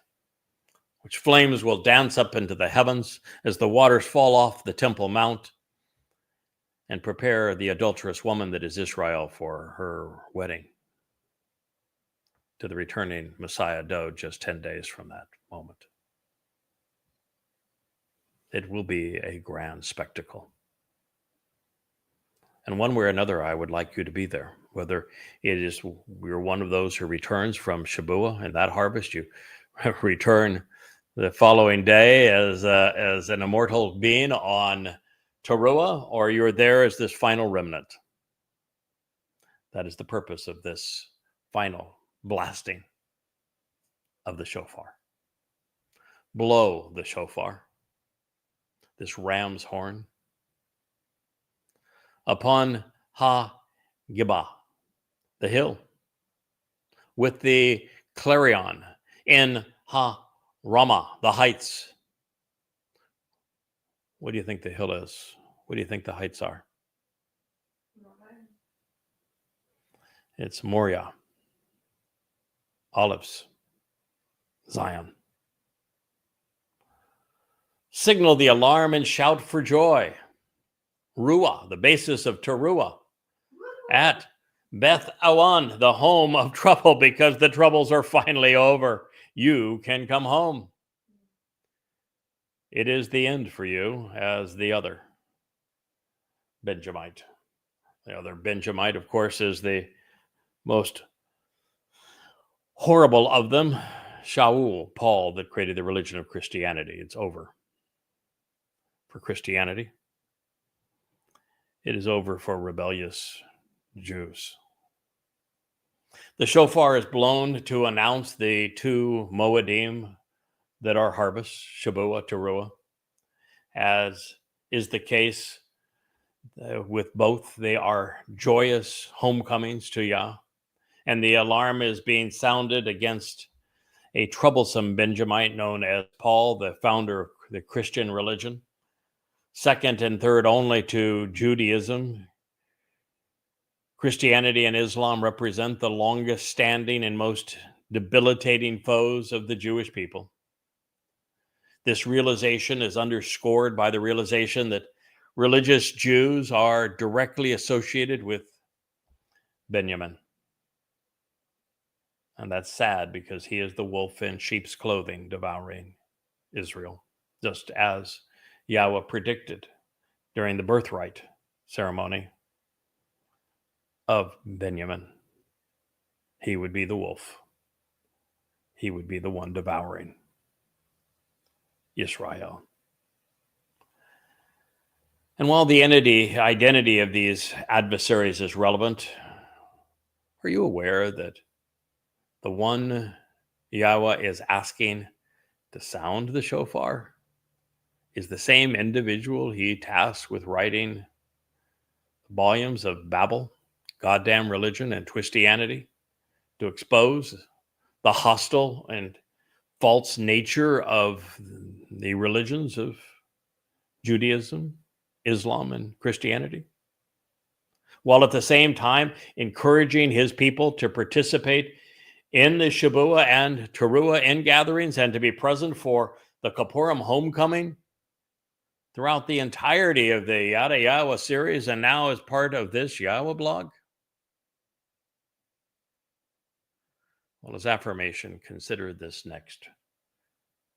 which flames will dance up into the heavens as the waters fall off the Temple Mount and prepare the adulterous woman that is Israel for her wedding to the returning Messiah Dod just 10 days from that moment. It will be a grand spectacle. And one way or another, I would like you to be there. Whether it is you're one of those who returns from Shabuah and that harvest, you return the following day as an immortal being on Towrah, or you're there as this final remnant. That is the purpose of this final blasting of the shofar. Blow the shofar, this ram's horn, upon Ha-Gibah, the hill, with the clarion in Ha-Ramah, the heights. What do you think the hill is? What do you think the heights are? It's Moriah, Olives, Zion. Signal the alarm and shout for joy. Ruah, the basis of Towrah, at Beth Awan, the home of trouble, because the troubles are finally over. You can come home. It is the end for you as the other Benjamite. The other Benjamite, of course, is the most horrible of them. Shaul, Paul, that created the religion of Christianity. It's over for Christianity. It is over for rebellious Jews. The shofar is blown to announce the two Moedim that are harvest, Shabuah, Towrah, as is the case with both. They are joyous homecomings to Yah, and the alarm is being sounded against a troublesome Benjamite known as Paul, the founder of the Christian religion, second and third only to Judaism. Christianity and Islam represent the longest standing and most debilitating foes of the Jewish people. This realization is underscored by the realization that religious Jews are directly associated with Benjamin. And that's sad because he is the wolf in sheep's clothing devouring Israel, just as Yahweh predicted during the birthright ceremony of Benjamin. He would be the wolf. He would be the one devouring Israel. And while the identity of these adversaries is relevant, are you aware that the one Yahweh is asking to sound the shofar is the same individual he tasked with writing volumes of Babel, goddamn religion, and Twistianity to expose the hostile and false nature of the religions of Judaism, Islam, and Christianity, while at the same time encouraging his people to participate in the Shabuah and Towrah ingatherings and to be present for the Kippurim homecoming throughout the entirety of the Yada Yahowah series, and now as part of this Yahowah blog? Well, as affirmation, consider this next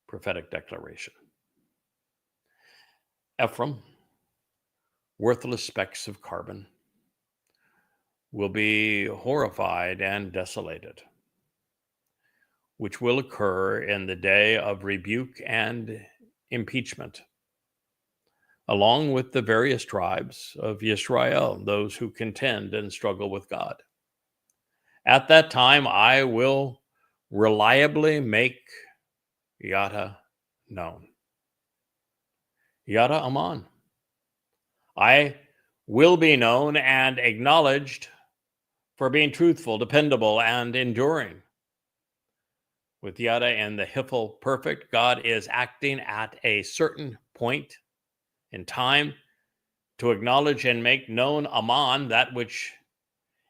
prophetic declaration. Ephraim, worthless specks of carbon, will be horrified and desolated, which will occur in the day of rebuke and impeachment, along with the various tribes of Israel, those who contend and struggle with God. At that time, I will reliably make Yada known. Yada Aman. I will be known and acknowledged for being truthful, dependable, and enduring. With Yada and the Hiphil perfect, God is acting at a certain point in time to acknowledge and make known Aman, that which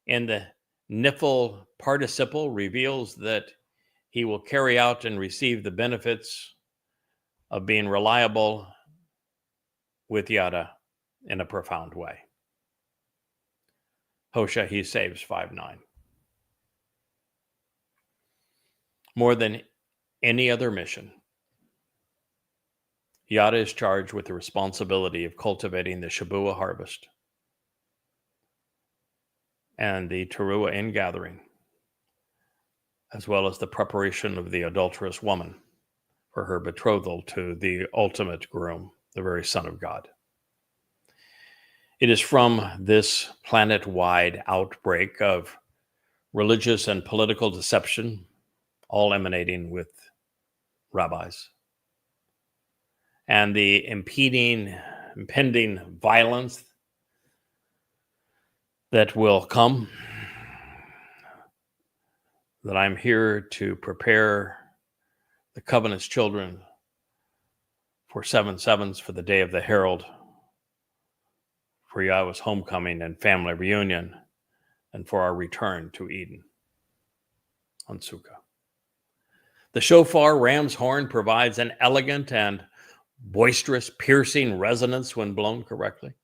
in the Niphil participle reveals that he will carry out and receive the benefits of being reliable with Yada in a profound way. Hosea, he saves 5:9. More than any other mission, Yada is charged with the responsibility of cultivating the Shabuah harvest and the Towrah ingathering, as well as the preparation of the adulterous woman for her betrothal to the ultimate groom, the very Son of God. It is from this planet-wide outbreak of religious and political deception, all emanating with rabbis, and the impending violence that will come, that I'm here to prepare the covenant's children for 7 sevens, for the day of the herald, for Yahweh's homecoming and family reunion, and for our return to Eden on Sukkah. The shofar, ram's horn, provides an elegant and boisterous, piercing resonance when blown correctly.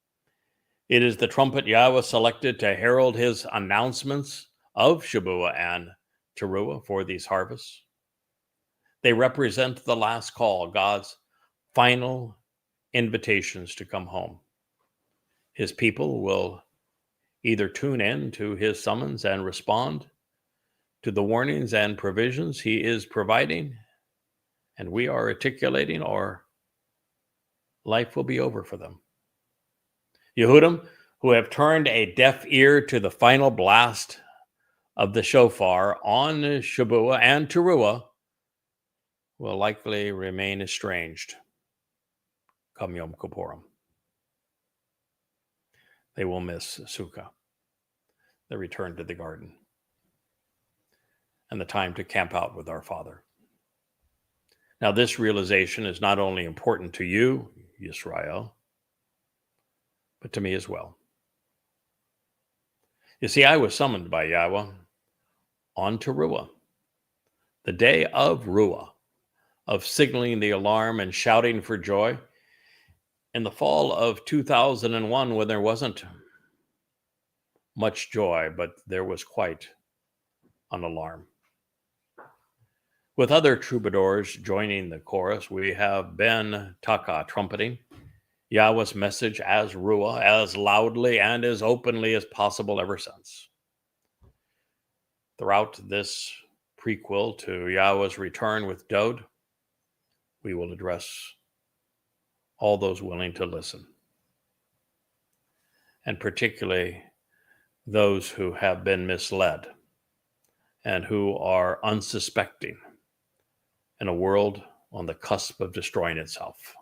It is the trumpet Yahweh selected to herald his announcements of Shabuah and Towrah for these harvests. They represent the last call, God's final invitations to come home. His people will either tune in to his summons and respond to the warnings and provisions he is providing, and we are articulating, or life will be over for them. Yehudim, who have turned a deaf ear to the final blast of the shofar on Shabuah and Towrah, will likely remain estranged come Yom Kippurim. They will miss Sukkah, the return to the garden, and the time to camp out with our Father. Now, this realization is not only important to you, Yisrael, but to me as well. You see, I was summoned by Yahweh on Towrah, the day of Ruah, of signaling the alarm and shouting for joy, in the fall of 2001, when there wasn't much joy, but there was quite an alarm. With other troubadours joining the chorus, we have Ben Taka trumpeting Yahweh's message as Ruah, as loudly and as openly as possible ever since. Throughout this prequel to Yahweh's return with Dode, we will address all those willing to listen, and particularly those who have been misled and who are unsuspecting in a world on the cusp of destroying itself,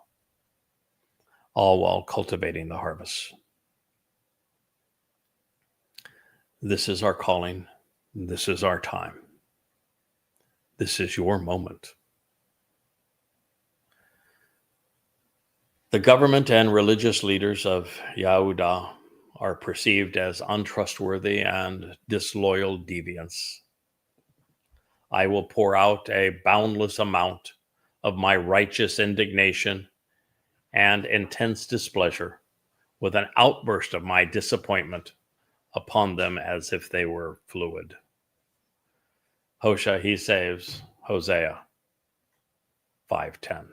all while cultivating the harvest. This is our calling. This is our time. This is your moment. The government and religious leaders of Yehudah are perceived as untrustworthy and disloyal deviants. I will pour out a boundless amount of my righteous indignation and intense displeasure with an outburst of my disappointment upon them as if they were fluid. Hosea, he saves, Hosea 5:10.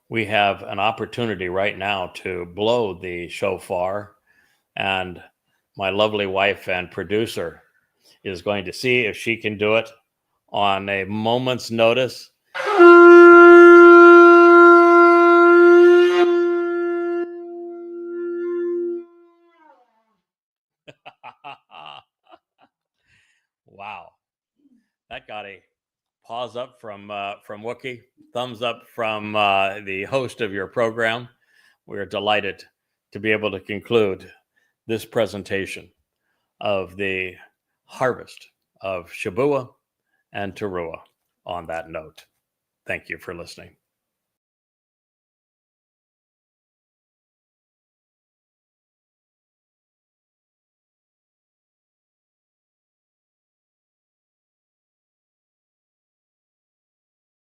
We have an opportunity right now to blow the shofar, and my lovely wife and producer is going to see if she can do it on a moment's notice. Wow. That got a pause up from Wookie, thumbs up from the host of your program. We are delighted to be able to conclude this presentation of the harvest of Shabuah and Towrah on that note. Thank you for listening.